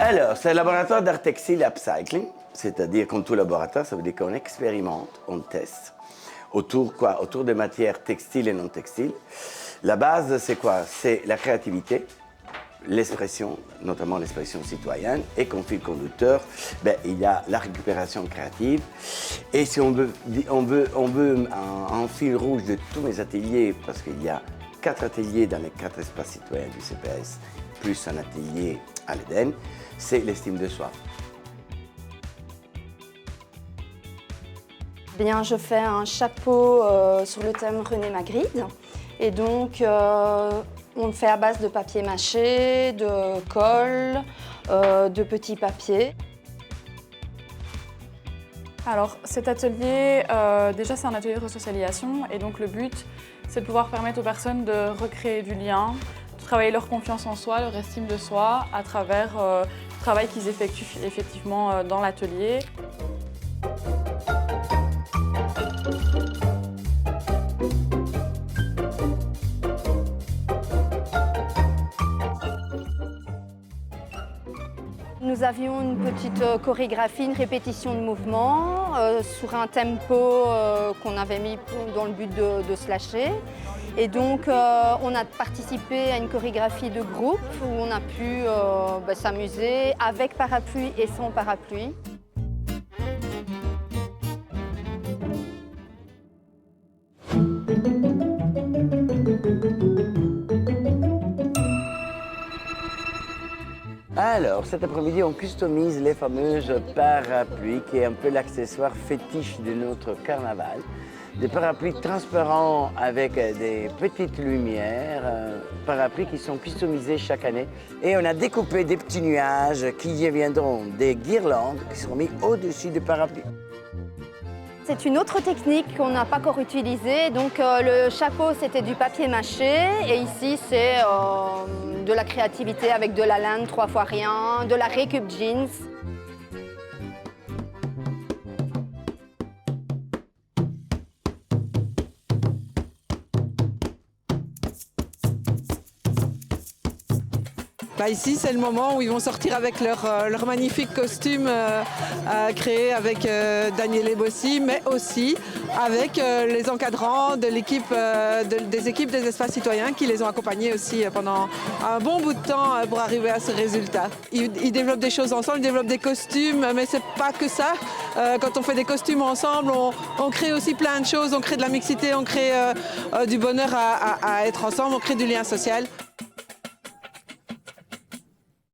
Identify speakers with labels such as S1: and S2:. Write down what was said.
S1: Alors, c'est un laboratoire d'art textile et upcycling, c'est-à-dire comme tout laboratoire, ça veut dire qu'on expérimente, on teste. Autour quoi? Autour des matières textiles et non textiles. La base, c'est quoi? C'est la créativité, l'expression, notamment l'expression citoyenne, et comme fil conducteur, il y a la récupération créative. Et si on veut un fil rouge de tous mes ateliers, parce qu'il y a 4 ateliers dans les 4 espaces citoyens du CPS, plus un atelier à l'Éden, c'est l'estime de soi.
S2: Bien, je fais un chapeau sur le thème René Magritte. Et donc, on le fait à base de papier mâché, de colle, de petits papiers.
S3: Alors, cet atelier, déjà, c'est un atelier de resocialisation. Et donc, le but, c'est de pouvoir permettre aux personnes de recréer du lien, de travailler leur confiance en soi, leur estime de soi, à travers le travail qu'ils effectuent effectivement dans l'atelier.
S2: Nous avions une petite chorégraphie, une répétition de mouvements sur un tempo qu'on avait mis dans le but de se lâcher. Et donc, on a participé à une chorégraphie de groupe où on a pu s'amuser avec parapluie et sans parapluie.
S1: Alors, cet après-midi, on customise les fameuses parapluies, qui est un peu l'accessoire fétiche de notre carnaval. Des parapluies transparents avec des petites lumières, parapluies qui sont customisés chaque année. Et on a découpé des petits nuages qui deviendront des guirlandes qui seront mis au-dessus des parapluies.
S2: C'est une autre technique qu'on n'a pas encore utilisée. Donc le chapeau, c'était du papier mâché. Et ici, c'est de la créativité avec de la laine 3 fois rien, de la récup jeans.
S4: Ici, c'est le moment où ils vont sortir avec leur magnifique costume créé avec Daniel Ebossi, mais aussi avec les encadrants de l'équipe, des équipes des espaces citoyens qui les ont accompagnés aussi pendant un bon bout de temps pour arriver à ce résultat. Ils développent des choses ensemble, ils développent des costumes, mais c'est pas que ça. Quand on fait des costumes ensemble, on crée aussi plein de choses, on crée de la mixité, on crée du bonheur à être ensemble, on crée du lien social.